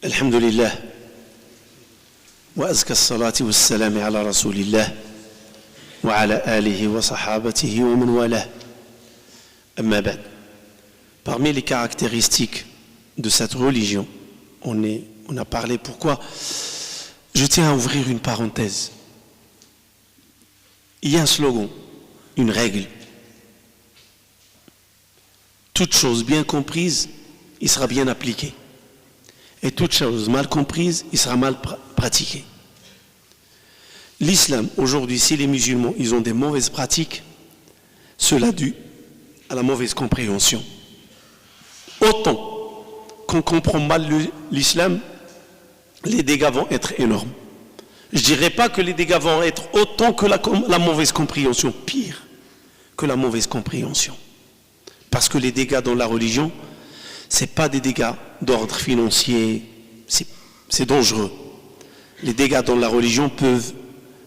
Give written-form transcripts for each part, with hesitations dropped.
الحمد لله وأزكى الصلاة والسلام على رسول الله وعلى آله وصحابته ومن والاه. أما بعد, parmi les caractéristiques de cette religion, on a parlé pourquoi. Je tiens à ouvrir une parenthèse. Il y a un slogan, une règle. Toute chose bien comprise, il sera bien appliqué. Et toute chose mal comprise, il sera mal pratiqué. L'islam, aujourd'hui, si les musulmans ils ont des mauvaises pratiques, cela dû à la mauvaise compréhension. Autant qu'on comprend mal l'islam, les dégâts vont être énormes. Je ne dirais pas que les dégâts vont être autant que la mauvaise compréhension, pire que la mauvaise compréhension. Parce que les dégâts dans la religion, ce n'est pas des dégâts d'ordre financier, c'est dangereux. Les dégâts dans la religion peuvent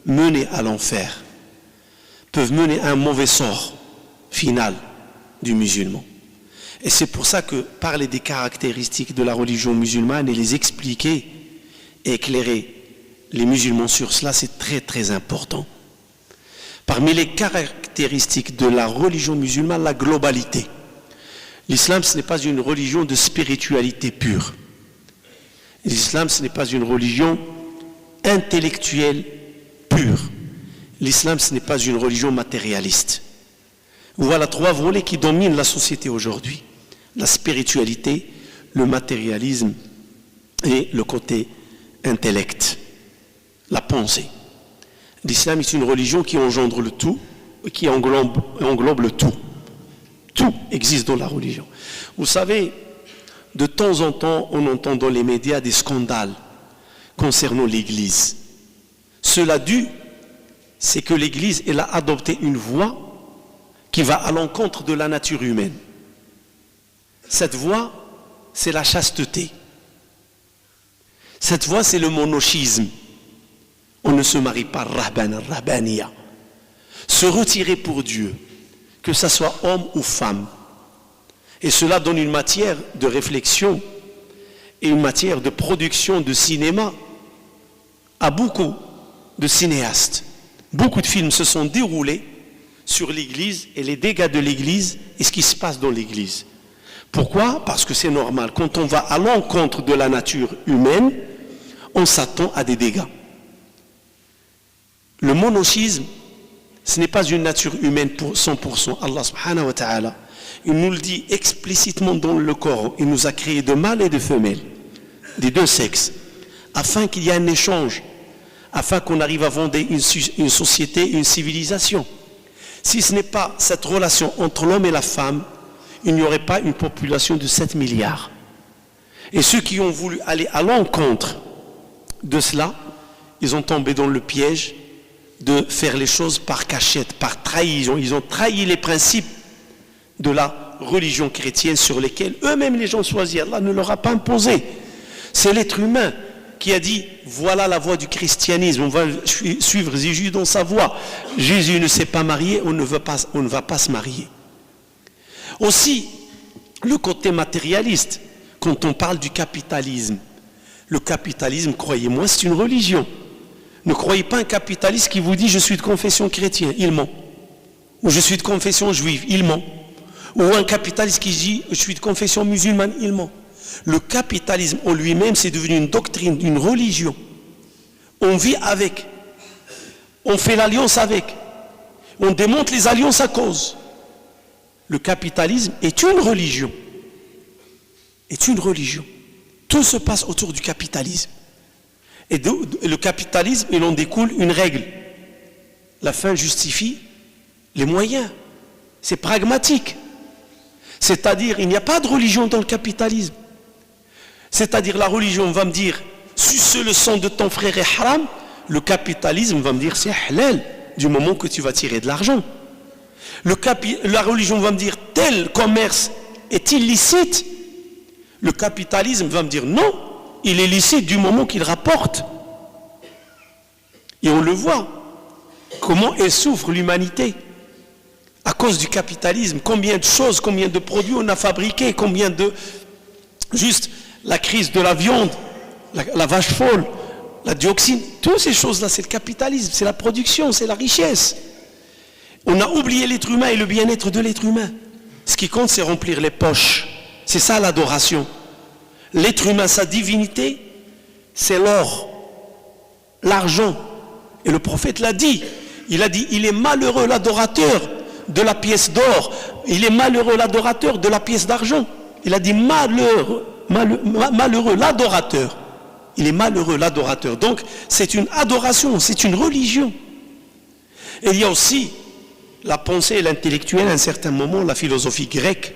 mener à l'enfer, peuvent mener à un mauvais sort final du musulman. Et c'est pour ça que parler des caractéristiques de la religion musulmane et les expliquer et éclairer les musulmans sur cela, c'est très très important. Parmi les caractéristiques de la religion musulmane, la globalité. L'islam, ce n'est pas une religion de spiritualité pure. L'islam, ce n'est pas une religion intellectuelle pure. L'islam, ce n'est pas une religion matérialiste. Voilà trois volets qui dominent la société aujourd'hui. La spiritualité, le matérialisme et le côté intellect, la pensée. L'islam est une religion qui engendre le tout, qui englobe le tout. Tout existe dans la religion. Vous savez, de temps en temps, on entend dans les médias des scandales concernant l'Église. Cela dû, c'est que l'Église, elle a adopté une voie qui va à l'encontre de la nature humaine. Cette voie, c'est la chasteté. Cette voie, c'est le monochisme. On ne se marie pas, rahbaniya. Se retirer pour Dieu, que ce soit homme ou femme. Et cela donne une matière de réflexion et une matière de production de cinéma à beaucoup de cinéastes. Beaucoup de films se sont déroulés sur l'Église et les dégâts de l'Église et ce qui se passe dans l'Église. Pourquoi? Parce que c'est normal. Quand on va à l'encontre de la nature humaine, on s'attend à des dégâts. Le monochisme, ce n'est pas une nature humaine pour 100%. Allah subhanahu wa ta'ala, il nous le dit explicitement dans le Coran. Il nous a créé de mâles et de femelles, des deux sexes, afin qu'il y ait un échange, afin qu'on arrive à fonder une société, une civilisation. Si ce n'est pas cette relation entre l'homme et la femme, il n'y aurait pas une population de 7 milliards. Et ceux qui ont voulu aller à l'encontre de cela, ils ont tombé dans le piège de faire les choses par cachette, par trahison. Ils ont trahi les principes de la religion chrétienne sur lesquels eux-mêmes les gens choisissent. Allah ne leur a pas imposé. C'est l'être humain qui a dit, voilà la voie du christianisme, on va suivre Jésus dans sa voie. Jésus ne s'est pas marié, on ne va pas se marier. Aussi, le côté matérialiste, quand on parle du capitalisme, le capitalisme, croyez-moi, c'est une religion. Ne croyez pas un capitaliste qui vous dit je suis de confession chrétienne, il ment. Ou je suis de confession juive, il ment. Ou un capitaliste qui dit je suis de confession musulmane, il ment. Le capitalisme en lui-même, c'est devenu une doctrine, une religion. On vit avec. On fait l'alliance avec. On démonte les alliances à cause. Le capitalisme est une religion. Est une religion. Tout se passe autour du capitalisme. Et le capitalisme, il en découle une règle. La fin justifie les moyens. C'est pragmatique. C'est-à-dire, il n'y a pas de religion dans le capitalisme. C'est-à-dire, la religion va me dire, sucer le sang de ton frère est haram. Le capitalisme va me dire, c'est halal, du moment que tu vas tirer de l'argent. La religion va me dire, tel commerce est illicite. Le capitalisme va me dire, non, il est licite du moment qu'il rapporte. Et on le voit, comment elle souffre l'humanité à cause du capitalisme. Combien de choses, combien de produits on a fabriqués, combien de... Juste la crise de la viande la vache folle, la dioxine, toutes ces choses-là, c'est le capitalisme, c'est la production, c'est la richesse. On a oublié l'être humain et le bien-être de l'être humain. Ce qui compte, c'est remplir les poches. C'est ça l'adoration. L'être humain, sa divinité, c'est l'or, l'argent. Et le prophète l'a dit. Il a dit, il est malheureux l'adorateur de la pièce d'or. Il est malheureux l'adorateur de la pièce d'argent. Il a dit malheureux l'adorateur. Il est malheureux l'adorateur. Donc, c'est une adoration, c'est une religion. Et il y a aussi la pensée l'intellectuelle, à un certain moment, la philosophie grecque,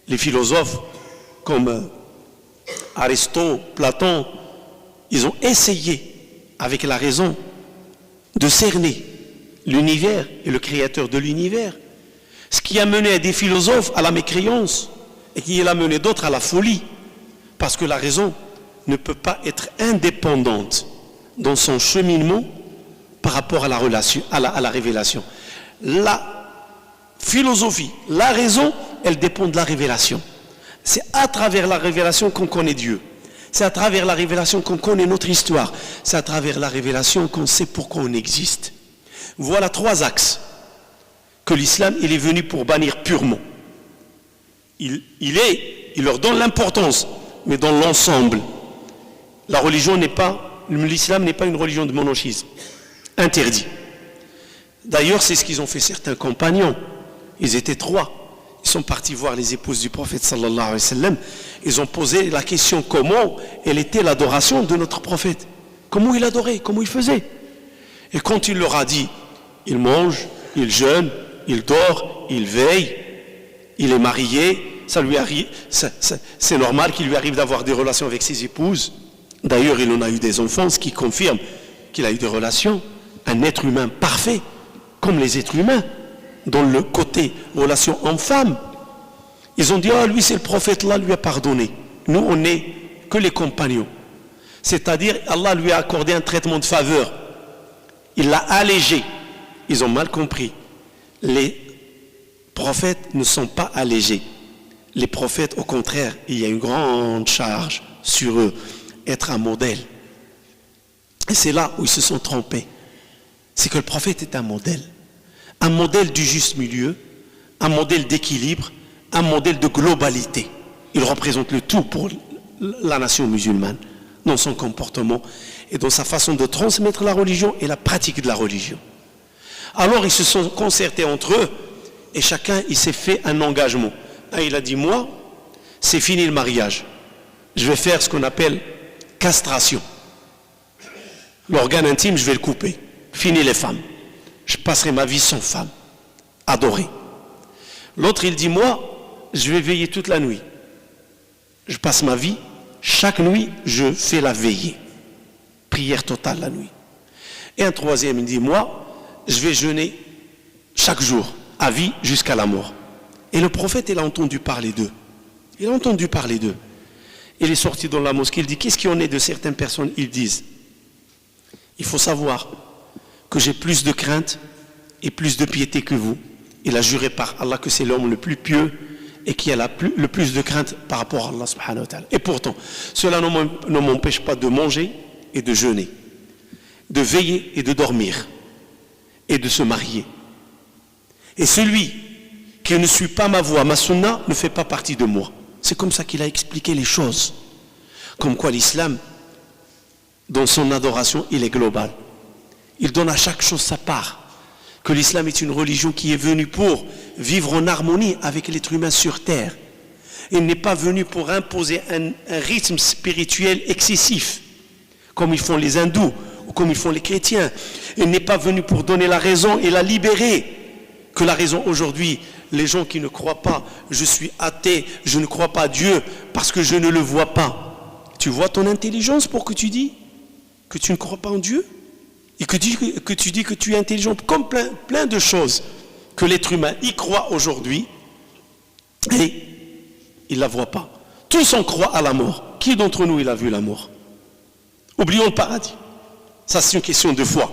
les philosophes comme Aristote, Platon, ils ont essayé, avec la raison, de cerner l'univers et le créateur de l'univers. Ce qui a mené des philosophes à la mécréance et qui a mené d'autres à la folie. Parce que la raison ne peut pas être indépendante dans son cheminement par rapport à la relation, à la révélation. La philosophie, la raison, elle dépend de la révélation. C'est à travers la révélation qu'on connaît Dieu. C'est à travers la révélation qu'on connaît notre histoire. C'est à travers la révélation qu'on sait pourquoi on existe. Voilà 3 axes que l'islam il est venu pour bannir purement. Il leur donne l'importance, mais dans l'ensemble. La religion n'est pas, l'islam n'est pas une religion de monochisme. Interdit. D'ailleurs, c'est ce qu'ils ont fait certains compagnons. Ils étaient 3. Ils sont partis voir les épouses du prophète sallallahu alayhi wa sallam. Ils ont posé la question comment elle était l'adoration de notre prophète. Comment il adorait, comment il faisait. Et quand il leur a dit, il mange, il jeûne, il dort, il veille, il est marié, ça lui arrive, c'est normal qu'il lui arrive d'avoir des relations avec ses épouses. D'ailleurs, il en a eu des enfants, ce qui confirme qu'il a eu des relations. Un être humain parfait, comme les êtres humains, dans le côté relation homme-femme. Ils ont dit, ah, lui c'est le prophète, Allah lui a pardonné. Nous, on n'est que les compagnons. C'est-à-dire, Allah lui a accordé un traitement de faveur. Il l'a allégé. Ils ont mal compris. Les prophètes ne sont pas allégés. Les prophètes, au contraire, il y a une grande charge sur eux. Être un modèle. Et c'est là où ils se sont trompés. C'est que le prophète est un modèle du juste milieu, un modèle d'équilibre, un modèle de globalité. Il représente le tout pour la nation musulmane, dans son comportement et dans sa façon de transmettre la religion et la pratique de la religion. Alors ils se sont concertés entre eux et chacun il s'est fait un engagement. Un, il a dit, moi, c'est fini le mariage. Je vais faire ce qu'on appelle castration. L'organe intime, je vais le couper. Fini les femmes. Je passerai ma vie sans femme. Adorée. L'autre, il dit, moi, je vais veiller toute la nuit. Je passe ma vie, chaque nuit, je fais la veillée. Prière totale la nuit. Et un troisième, il dit, moi, je vais jeûner chaque jour, à vie jusqu'à la mort. Et le prophète, il a entendu parler d'eux. Il a entendu parler d'eux. Il est sorti dans la mosquée, il dit, qu'est-ce qu'il en est de certaines personnes? Ils disent, il faut savoir que j'ai plus de crainte et plus de piété que vous. Il a juré par Allah que c'est l'homme le plus pieux et qui a le plus de crainte par rapport à Allah subhanahu wa ta'ala. Et pourtant, cela ne m'empêche pas de manger et de jeûner, de veiller et de dormir et de se marier. Et celui qui ne suit pas ma voie, ma sunna, ne fait pas partie de moi. C'est comme ça qu'il a expliqué les choses. Comme quoi l'islam, dans son adoration, il est global. Il donne à chaque chose sa part. Que l'islam est une religion qui est venue pour vivre en harmonie avec l'être humain sur terre. Il n'est pas venu pour imposer un rythme spirituel excessif, comme ils font les hindous ou comme ils font les chrétiens. Il n'est pas venu pour donner la raison et la libérer. Que la raison aujourd'hui, les gens qui ne croient pas, je suis athée, je ne crois pas à Dieu parce que je ne le vois pas. Tu vois ton intelligence pour que tu dis que tu ne crois pas en Dieu et que tu dis que tu es intelligent, comme plein de choses que l'être humain y croit aujourd'hui et il ne la voit pas. Tous on croit à la mort. Qui d'entre nous il a vu la mort? Oublions le paradis. Ça c'est une question de foi.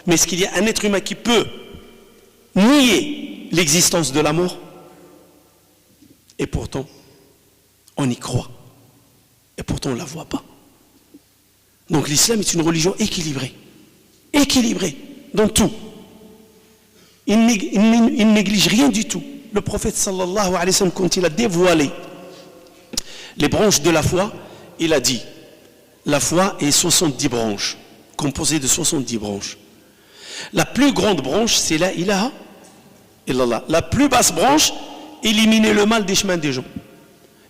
Mais est-ce qu'il y a un être humain qui peut nier l'existence de la mort? Et pourtant, on y croit. Et pourtant, on ne la voit pas. Donc l'islam est une religion équilibrée. Équilibrée dans tout. Il ne néglige rien du tout. Le prophète sallallahu alayhi wa sallam, quand il a dévoilé les branches de la foi, il a dit, la foi est 70 branches, composée de 70 branches. La plus grande branche, c'est la ilaha illallah. La plus basse branche, éliminer le mal des chemins des gens.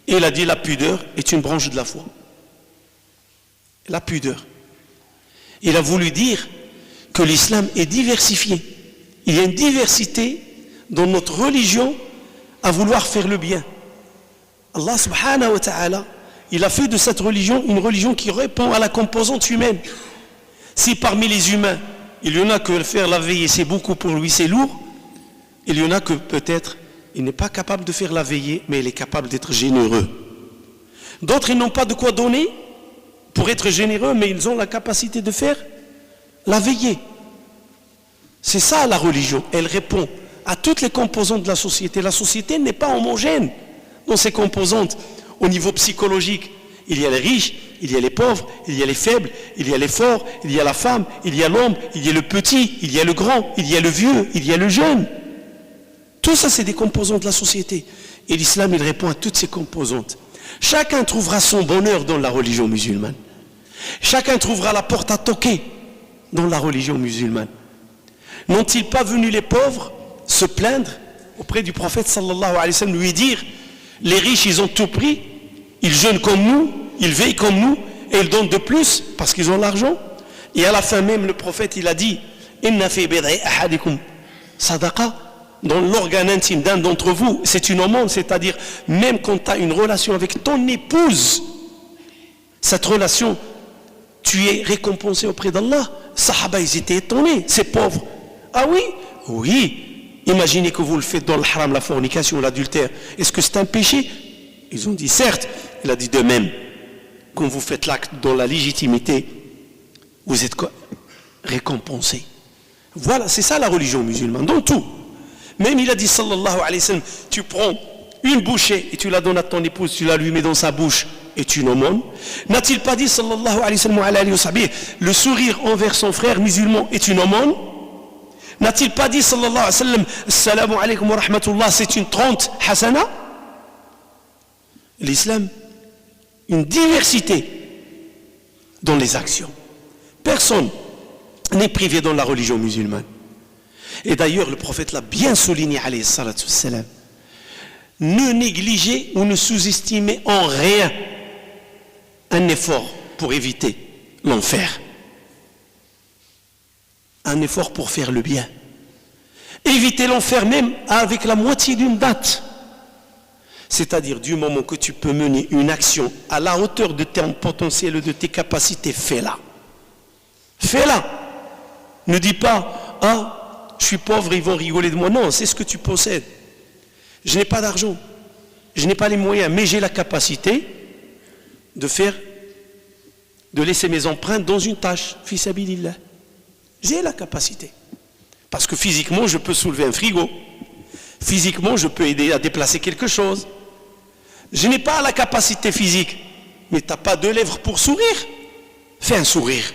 Et il a dit, la pudeur est une branche de la foi. La pudeur. Il a voulu dire que l'islam est diversifié. Il y a une diversité dans notre religion à vouloir faire le bien. Allah subhanahu wa ta'ala, il a fait de cette religion une religion qui répond à la composante humaine. Si parmi les humains, il y en a que faire la veillée, c'est beaucoup pour lui, c'est lourd, il y en a que peut-être, il n'est pas capable de faire la veillée, mais il est capable d'être généreux. D'autres, ils n'ont pas de quoi donner pour être généreux, mais ils ont la capacité de faire la veillée. C'est ça la religion, elle répond à toutes les composantes de la société. La société n'est pas homogène dans ses composantes. Au niveau psychologique, il y a les riches, il y a les pauvres, il y a les faibles, il y a les forts, il y a la femme, il y a l'homme, il y a le petit, il y a le grand, il y a le vieux, il y a le jeune. Tout ça, c'est des composantes de la société. Et l'islam, il répond à toutes ces composantes. Chacun trouvera son bonheur dans la religion musulmane. Chacun trouvera la porte à toquer dans la religion musulmane. N'ont-ils pas venu les pauvres se plaindre auprès du prophète sallallahu alayhi wa sallam, lui dire, les riches, ils ont tout pris, ils jeûnent comme nous, ils veillent comme nous, et ils donnent de plus parce qu'ils ont l'argent. Et à la fin même, le prophète, il a dit, inna fi bid'i ahadikum sadaqa, dans l'organe intime d'un d'entre vous, c'est une aumône, c'est-à-dire même quand tu as une relation avec ton épouse, cette relation, tu es récompensé auprès d'Allah. Sahaba, ils étaient étonnés, ces pauvres. Ah oui? Oui. Imaginez que vous le faites dans le haram, la fornication, l'adultère. Est-ce que c'est un péché? Ils ont dit certes. Il a dit de même. Quand vous faites l'acte dans la légitimité, vous êtes récompensé. Voilà, c'est ça la religion musulmane, dans tout. Même il a dit sallallahu alayhi wa sallam, tu prends une bouchée et tu la donnes à ton épouse, tu la lui mets dans sa bouche et tu l'aumônes. N'a-t-il pas dit sallallahu alayhi wa sallam, le sourire envers son frère musulman est une aumône? N'a-t-il pas dit sallallahu alayhi wa sallam, assalamu alaykum wa rahmatullah, c'est une 30 hasana? L'islam, une diversité dans les actions. Personne n'est privé dans la religion musulmane. Et d'ailleurs, le prophète l'a bien souligné, alayhi salatu wassalam. Ne négligez ou ne sous-estimez en rien un effort pour éviter l'enfer. Un effort pour faire le bien. Éviter l'enfer même avec la moitié d'une date. C'est-à-dire du moment que tu peux mener une action à la hauteur de ton potentiel et de tes capacités, fais-la. Fais-la. Ne dis pas, ah, je suis pauvre, ils vont rigoler de moi. Non, c'est ce que tu possèdes. Je n'ai pas d'argent, je n'ai pas les moyens, mais j'ai la capacité de laisser mes empreintes dans une tâche, fi sabilillah. J'ai la capacité. Parce que physiquement, je peux soulever un frigo. Physiquement, je peux aider à déplacer quelque chose. Je n'ai pas la capacité physique, mais tu n'as pas de lèvres pour sourire. Fais un sourire.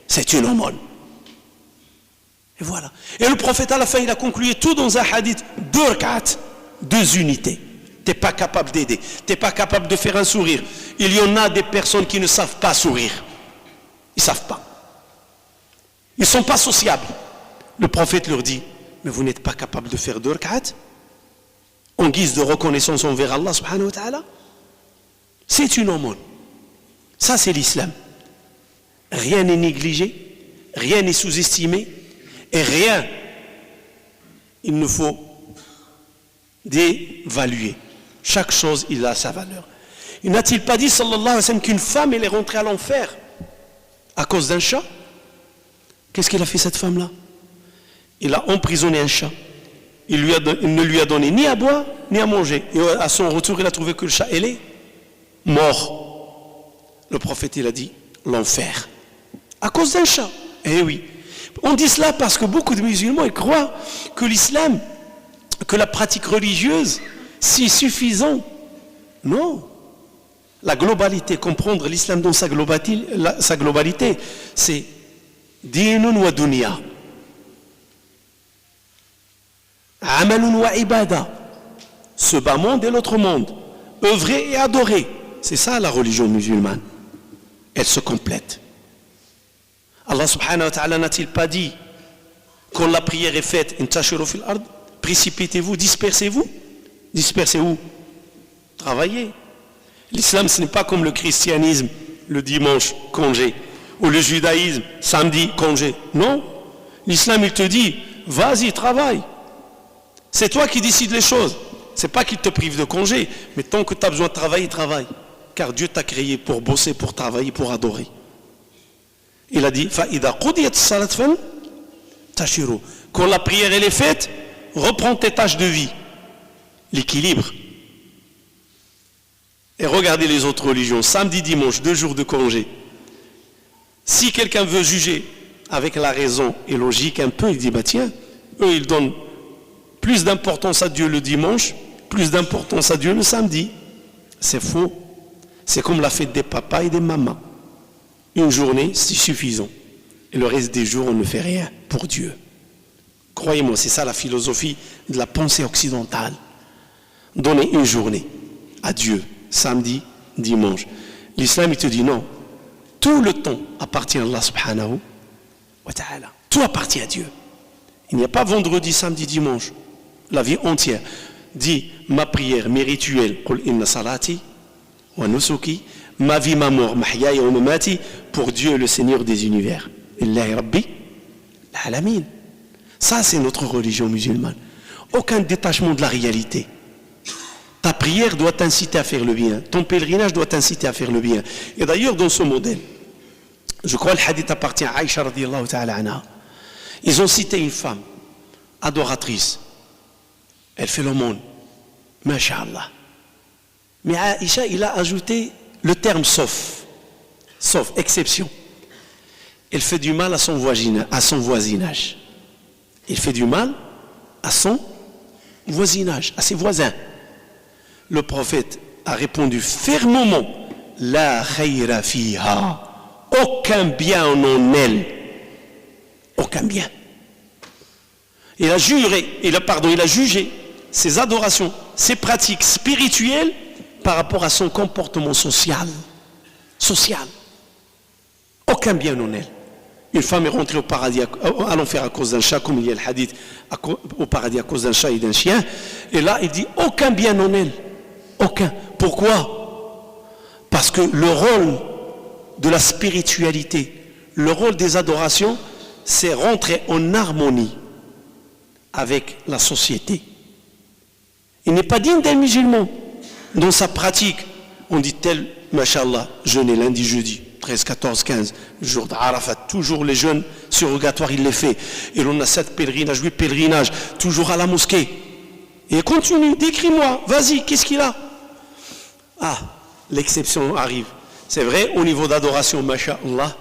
C'est une aumône. Et voilà. Et le prophète à la fin, il a conclu tout dans un hadith, 2 rak'at, 2 unités. Tu n'es pas capable d'aider. Tu n'es pas capable de faire un sourire. Il y en a des personnes qui ne savent pas sourire. Ils ne savent pas. Ils ne sont pas sociables. Le prophète leur dit, mais vous n'êtes pas capable de faire 2 rak'at en guise de reconnaissance envers Allah subhanahu wa ta'ala? C'est une aumône. Ça, c'est l'islam. Rien n'est négligé, rien n'est sous-estimé, et rien, il ne faut d'évaluer. Chaque chose, il a sa valeur. Il n'a-t-il pas dit, sallallahu alayhi wa sallam, qu'une femme, elle est rentrée à l'enfer à cause d'un chat? Qu'est-ce qu'elle a fait, cette femme-là? Il a emprisonné un chat. Il ne lui a donné ni à boire, ni à manger. Et à son retour, il a trouvé que le chat, elle est mort. Le prophète, il a dit, l'enfer. À cause d'un chat. Eh oui. On dit cela parce que beaucoup de musulmans ils croient que l'islam, que la pratique religieuse, c'est suffisant. Non. La globalité, comprendre l'islam dans sa globalité, c'est dinun wa dunya, amalun wa ibada, ce bas monde et l'autre monde, œuvrer et adorer. C'est ça la religion musulmane. Elle se complète. Allah subhanahu wa ta'ala n'a-t-il pas dit, quand la prière est faite, intashiru fil ard, précipitez-vous, dispersez-vous? Dispersez où? Travaillez. L'islam, ce n'est pas comme le christianisme, le dimanche, congé, ou le judaïsme, samedi, congé. Non. L'islam, il te dit, vas-y, travaille. C'est toi qui décides les choses. C'est pas qu'il te prive de congé, mais tant que tu as besoin de travailler, travaille. Car Dieu t'a créé pour bosser, pour travailler, pour adorer. Il a dit, quand la prière elle est faite, reprends tes tâches de vie. L'équilibre. Et regardez les autres religions, samedi, dimanche, 2 jours de congé. Si quelqu'un veut juger avec la raison et logique un peu, il dit, bah tiens, eux ils donnent plus d'importance à Dieu le dimanche, plus d'importance à Dieu le samedi. C'est faux. C'est comme la fête des papas et des mamans. Une journée, c'est suffisant. Et le reste des jours, on ne fait rien pour Dieu. Croyez-moi, c'est ça la philosophie de la pensée occidentale. Donner une journée à Dieu, samedi, dimanche. L'islam, il te dit non. Tout le temps appartient à Allah subhanahu wa ta'ala. Tout appartient à Dieu. Il n'y a pas vendredi, samedi, dimanche. La vie entière. Dis, ma prière, mes rituels, qul inna salati wa nusuki, ma vie, ma mort, mahyaya wa mamati, pour Dieu, le Seigneur des univers. Illahi Rabbi, l'alamin. Ça, c'est notre religion musulmane. Aucun détachement de la réalité. Ta prière doit t'inciter à faire le bien. Ton pèlerinage doit t'inciter à faire le bien. Et d'ailleurs, dans ce modèle, je crois que le hadith appartient à Aïcha radiyallahu ta'ala anha. Ils ont cité une femme adoratrice. Elle fait l'aumône. Masha'Allah. Mais Aïcha, il a ajouté le terme sauf. Sauf, exception. Elle fait du mal à son voisinage. Il fait du mal à son voisinage, à ses voisins. Le prophète a répondu fermement, la khayra fiha, aucun bien en elle, aucun bien. Il a juré, il a jugé ses adorations, ses pratiques spirituelles par rapport à son comportement social. Aucun bien en elle. Une femme est rentrée au paradis, à l'enfer à cause d'un chat, comme il y a le hadith, au paradis à cause d'un chat et d'un chien. Et là, il dit aucun bien en elle. Aucun. Pourquoi? Parce que le rôle de la spiritualité, le rôle des adorations, c'est rentrer en harmonie avec la société. Il n'est pas digne d'un musulman. Dans sa pratique, on dit tel, mashallah, jeûner lundi, jeudi. 13, 14, 15, le jour d'Arafat, toujours les jeûnes surrogatoires, il les fait. Et l'on a 7 pèlerinages, 8 pèlerinages, toujours à la mosquée. Et continue, décris-moi, vas-y, qu'est-ce qu'il a? Ah, l'exception arrive. C'est vrai, au niveau d'adoration, masha'Allah,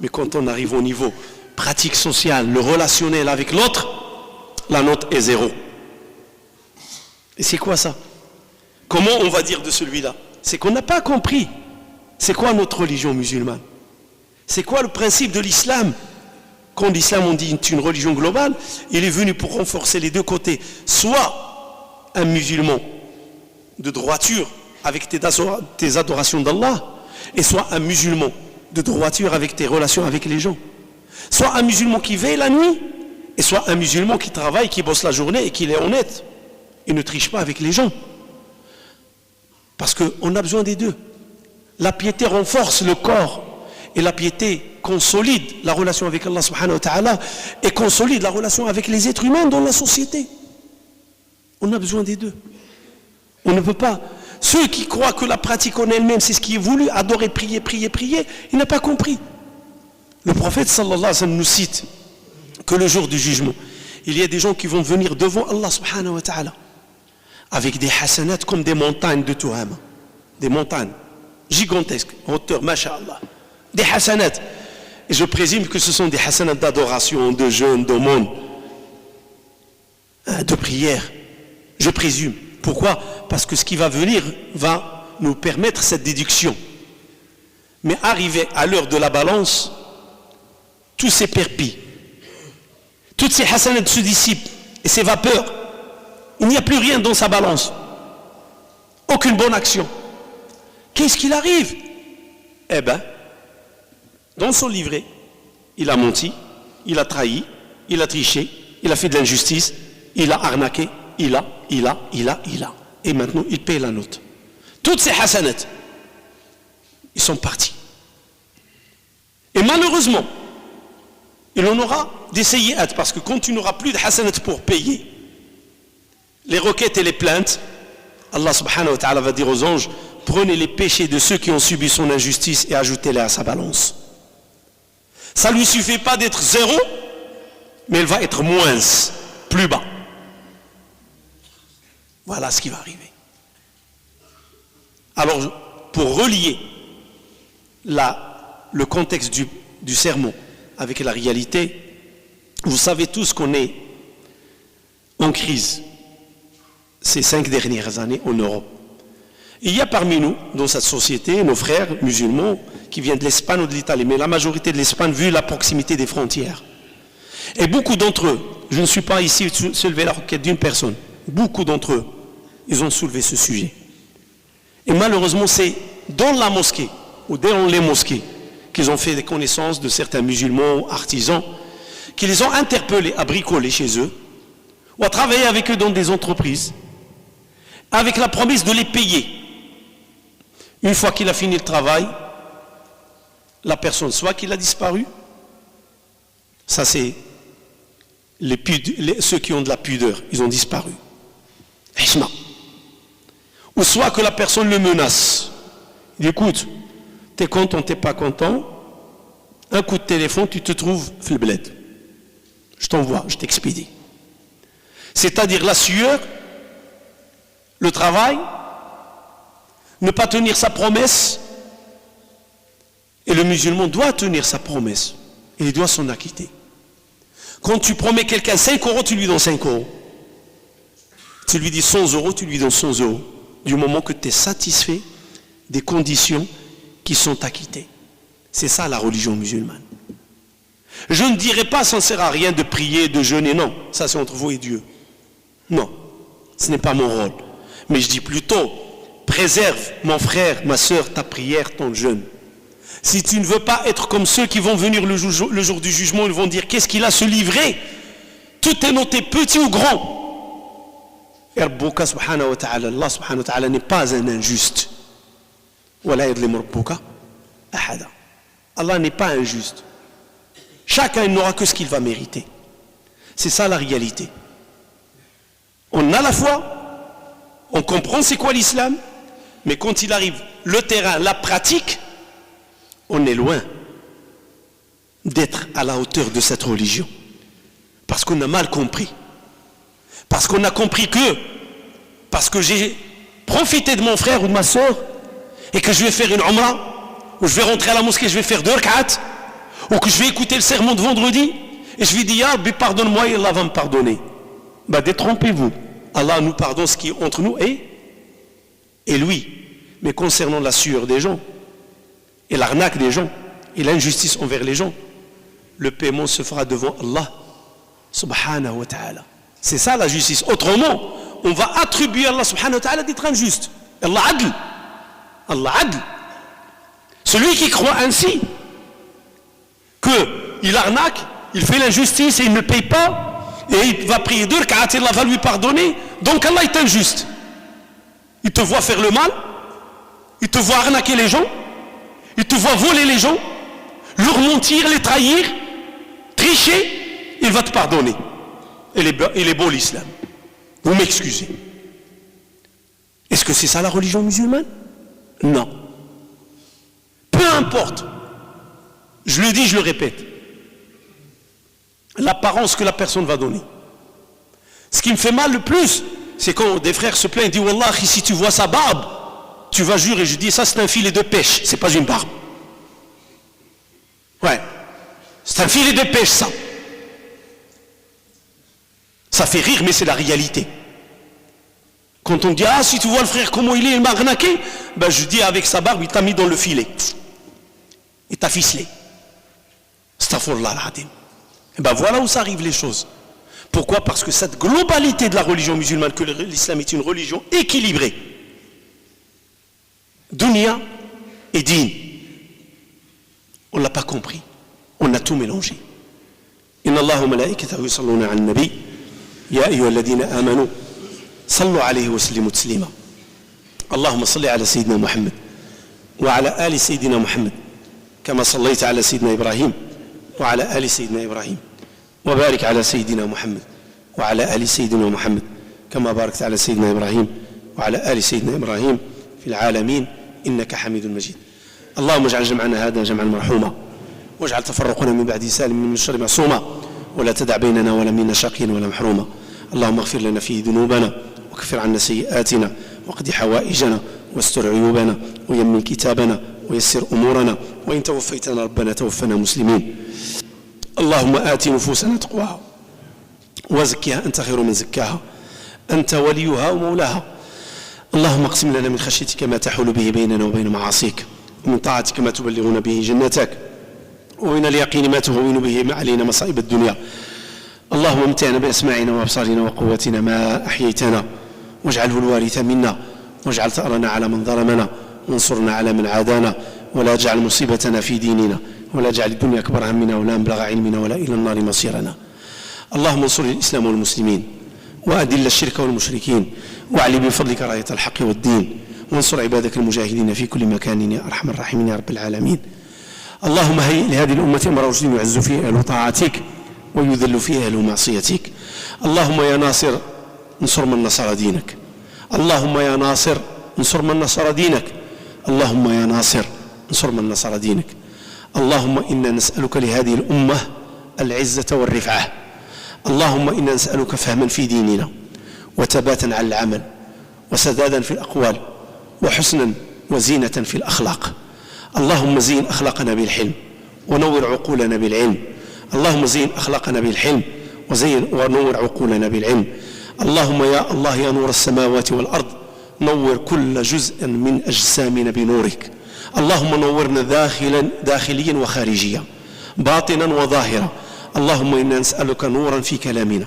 mais quand on arrive au niveau pratique sociale, le relationnel avec l'autre, la note est 0. Et c'est quoi ça? Comment on va dire de celui-là? C'est qu'on n'a pas compris. C'est quoi notre religion musulmane? C'est quoi le principe de l'islam? Quand l'islam, on dit une religion globale, il est venu pour renforcer les deux côtés. Soit un musulman de droiture avec tes adorations d'Allah, et soit un musulman de droiture avec tes relations avec les gens. Soit un musulman qui veille la nuit, et soit un musulman qui travaille, qui bosse la journée et qui est honnête. Il ne triche pas avec les gens. Parce qu'on a besoin des deux. La piété renforce le corps et la piété consolide la relation avec Allah subhanahu wa ta'ala et consolide la relation avec les êtres humains dans la société. On a besoin des deux. On ne peut pas. Ceux qui croient que la pratique en elle-même, c'est ce qui est voulu, adorer, prier, il n'a pas compris. Le prophète sallallahu alayhi wa sallam nous cite que le jour du jugement, il y a des gens qui vont venir devant Allah subhanahu wa ta'ala avec des hasanats comme des montagnes de Tuhama. Des montagnes gigantesques, en hauteur, masha'Allah. Des hasanats. Et je présume que ce sont des hasanats d'adoration, de jeûne, d'aumône, de prière. Je présume. Pourquoi? Parce que ce qui va venir va nous permettre cette déduction. Mais arrivé à l'heure de la balance, tout s'éperpille. Toutes ces hasanats se dissipent et s'évaporent. Il n'y a plus rien dans sa balance. Aucune bonne action. Qu'est-ce qu'il arrive? Eh bien, dans son livret, il a menti, il a trahi, il a triché, il a fait de l'injustice, il a arnaqué, il a. Et maintenant, il paye la note. Toutes ces hasanats, ils sont partis. Et malheureusement, il en aura des sayyi'at, parce que quand tu n'auras plus de hasanat pour payer les requêtes et les plaintes, Allah subhanahu wa ta'ala va dire aux anges, prenez les péchés de ceux qui ont subi son injustice et ajoutez-les à sa balance. Ça ne lui suffit pas d'être zéro, mais elle va être moins, plus bas. Voilà ce qui va arriver. Alors, pour relier le contexte du sermon avec la réalité, vous savez tous qu'on est en crise ces 5 dernières années en Europe. Il y a parmi nous, dans cette société, nos frères musulmans qui viennent de l'Espagne ou de l'Italie, mais la majorité de l'Espagne, vu la proximité des frontières. Et beaucoup d'entre eux, je ne suis pas ici soulever la requête d'une personne, beaucoup d'entre eux, ils ont soulevé ce sujet. Et malheureusement, c'est dans la mosquée, ou dans les mosquées, qu'ils ont fait des connaissances de certains musulmans, artisans, qui les ont interpellés à bricoler chez eux, ou à travailler avec eux dans des entreprises, avec la promesse de les payer. Une fois qu'il a fini le travail, la personne, soit qu'il a disparu, ça c'est ceux qui ont de la pudeur, ils ont disparu. Hishma. Ou soit que la personne le menace. Il dit, écoute, t'es content, t'es pas content, un coup de téléphone, tu te trouves fil bled. Je t'envoie, je t'expédie. C'est-à-dire la sueur, le travail, ne pas tenir sa promesse. Et le musulman doit tenir sa promesse. Et il doit s'en acquitter. Quand tu promets quelqu'un 5 euros, tu lui donnes 5 euros. Tu lui dis 100 euros, tu lui donnes 100 euros. Du moment que tu es satisfait des conditions qui sont acquittées. C'est ça la religion musulmane. Je ne dirais pas, ça ne sert à rien de prier, de jeûner, non. Ça c'est entre vous et Dieu. Non, ce n'est pas mon rôle. Mais je dis plutôt, préserve, mon frère, ma soeur, ta prière, ton jeûne. Si tu ne veux pas être comme ceux qui vont venir le jour du jugement, ils vont dire, qu'est-ce qu'il a se livrer? Tout est noté, petit ou grand. Et Allah subhanahu wa ta'ala n'est pas un injuste. Allah n'est pas injuste. Chacun n'aura que ce qu'il va mériter. C'est ça la réalité. On a la foi, on comprend c'est quoi l'islam, mais quand il arrive le terrain, la pratique, on est loin d'être à la hauteur de cette religion. Parce qu'on a mal compris. Parce qu'on a compris parce que j'ai profité de mon frère ou de ma soeur, et que je vais faire une umrah, ou je vais rentrer à la mosquée, je vais faire 2 rak'at, ou que je vais écouter le sermon de vendredi, et je vais dire, ah, pardonne-moi, et Allah va me pardonner. Détrompez-vous. Allah nous pardonne ce qui est entre nous et lui. Mais concernant la sueur des gens, et l'arnaque des gens, et l'injustice envers les gens, le paiement se fera devant Allah, subhanahu wa ta'ala. C'est ça la justice. Autrement, on va attribuer à Allah subhanahu wa ta'ala d'être injuste. Allah adl. Allah adl. Celui qui croit ainsi, qu'il arnaque, il fait l'injustice et il ne paye pas, et il va prier 2 rak'at et Allah va lui pardonner, donc Allah est injuste. Il te voit faire le mal, il te voit arnaquer les gens, il te voit voler les gens, leur mentir, les trahir, tricher, il va te pardonner. Il est beau l'islam. Vous m'excusez. Est-ce que c'est ça la religion musulmane? Non. Peu importe. Je le dis, je le répète. L'apparence que la personne va donner. Ce qui me fait mal le plus, c'est quand des frères se plaignent et disent Wallah, si tu vois sa barbe, tu vas jurer. Je dis ça, c'est un filet de pêche, c'est pas une barbe. Ouais. C'est un filet de pêche, ça. Ça fait rire, mais c'est la réalité. Quand on dit, ah, si tu vois le frère, comment il m'a arnaqué, ben je dis avec sa barbe, il t'a mis dans le filet. Il t'a ficelé. Astaghfirullah al-Azim. Et ben voilà où ça arrive les choses. Pourquoi? Parce que cette globalité de la religion musulmane, que l'islam est une religion équilibrée. Dunya et din. On ne l'a pas compris. On a tout mélangé. Inna Allah wa malaikatahu yusalluna 'alan nabi ya ayyuhalladhina amanu sallu 'alayhi wa sallimu taslima. Allahumma salli 'ala sayyidina Muhammad wa 'ala ali sayyidina Muhammad kama sallaita 'ala sayyidina Ibrahim wa 'ala ali sayyidina Ibrahim wa barik 'ala sayyidina Muhammad wa 'ala ali sayyidina Muhammad kama barakta 'ala sayyidina Ibrahim wa 'ala ali sayyidina Ibrahim fil 'alamin innaka Hamidun Majid. اللهم اجعل جمعنا هذا جمعا مرحوما واجعل تفرقنا من بعد سالم من الشر معصوما ولا تدع بيننا ولا منا شقيا ولا محروما. اللهم اغفر لنا فيه ذنوبنا وكفر عنا سيئاتنا واقض حوائجنا واستر عيوبنا ويمن كتابنا ويسر امورنا وان توفيتنا ربنا توفنا مسلمين. اللهم آت نفوسنا تقواها وزكها انت خير من زكاها انت وليها ومولاها. اللهم اقسم لنا من خشيتك ما تحول به بيننا وبين معاصيك ومن طاعتك ما تبلغنا به جنتك ومن اليقين ما تهون به علينا مصائب الدنيا. اللهم امتعنا بأسماعنا وأبصارنا وقوتنا ما أحييتنا واجعله الوارث منا واجعل ثأرنا على من ظلمنا وانصرنا على من عادانا ولا تجعل مصيبتنا في ديننا ولا تجعل الدنيا أكبر همنا ولا مبلغ علمنا ولا إلى النار مصيرنا. اللهم انصر الإسلام والمسلمين وأذل الشرك والمشركين واعلي بفضلك راية الحق والدين وانصر عبادك المجاهدين في كل مكان يا أرحم الراحمين يا رب العالمين. اللهم هيئ لهذه الأمة أمر رشد يعز فيه أهل طاعتك ويذل فيه أهل معصيتك. اللهم يا ناصر انصر من نصر دينك. اللهم يا ناصر انصر من نصر دينك. اللهم يا ناصر انصر من نصر دينك. اللهم إنا نسألك لهذه الأمة العزة والرفعة. اللهم إنا نسألك فهما في ديننا وثباتا على العمل وسدادا في الأقوال وحسنا وزينة في الأخلاق. اللهم زين أخلاقنا بالحلم ونور عقولنا بالعلم. اللهم زين أخلاقنا بالحلم ونور عقولنا بالعلم. اللهم يا الله يا نور السماوات والأرض نور كل جزء من أجسامنا بنورك. اللهم نورنا داخليا وخارجيا باطنا وظاهرا. اللهم إنا نسألك نورا في كلامنا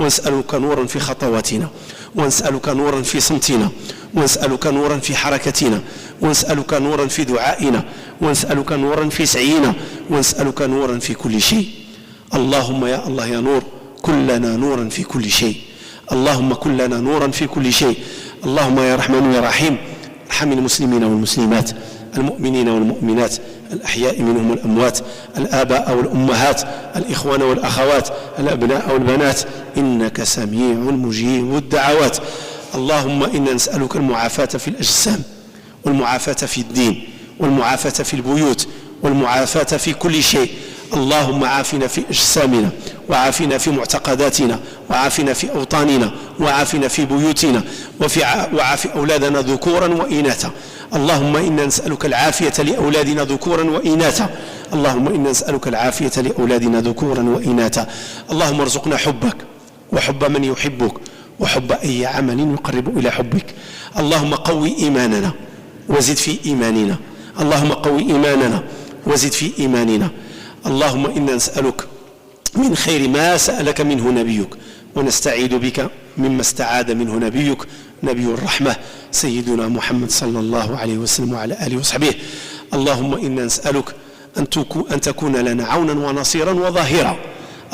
ونسألك نورا في خطواتنا ونسألك نورا في صمتنا ونسألك نورا في حركتنا ونسألك نورا في دعائنا ونسألك نورا في سعينا ونسألك نورا في كل شيء. اللهم يا الله يا نور كلنا نورا في كل شيء. اللهم كلنا نورا في كل شيء. اللهم يا رحمن يا رحيم ارحم المسلمين والمسلمات المؤمنين والمؤمنات الأحياء منهم والأموات الآباء والأمهات الإخوان والأخوات الأبناء والبنات إنك سميع مجيب الدعوات. اللهم إنا نسألك المعافاة في الأجسام والمعافاة في الدين والمعافاة في البيوت والمعافاة في كل شيء. اللهم عافنا في أجسامنا وعافنا في معتقداتنا وعافنا في أوطاننا وعافنا في بيوتنا وعاف أولادنا ذكورا وإناثا. اللهم إنا نسألك العافية لأولادنا ذكورا وإناثا. اللهم إنا نسألك العافية لأولادنا ذكورا وإناثا. اللهم ارزقنا حبك وحب من يحبك وحب أي عمل يقرب إلى حبك. اللهم قوي إيماننا وزد في إيماننا. اللهم قوي إيماننا وزد في إيماننا. اللهم إنا نسألك من خير ما سألك منه نبيك ونستعيذ بك مما استعاذ منه نبيك نبي الرحمة سيدنا محمد صلى الله عليه وسلم وعلى آله وصحبه. اللهم إنا نسألك أن تكون لنا عونا ونصيرا وظاهرا.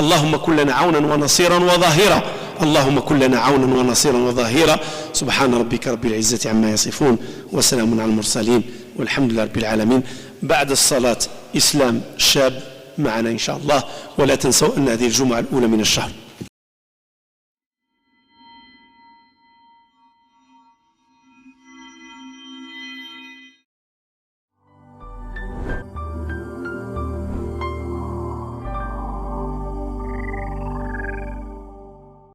اللهم كن لنا عونا ونصيرا وظاهرا. اللهم كن لنا عونا ونصيرا وظاهرا. سبحان ربك رب العزة عما يصفون وسلام على المرسلين والحمد لله رب العالمين. بعد الصلاة إسلام شاب معنا إن شاء الله. ولا تنسوا أن هذه الجمعة الأولى من الشهر.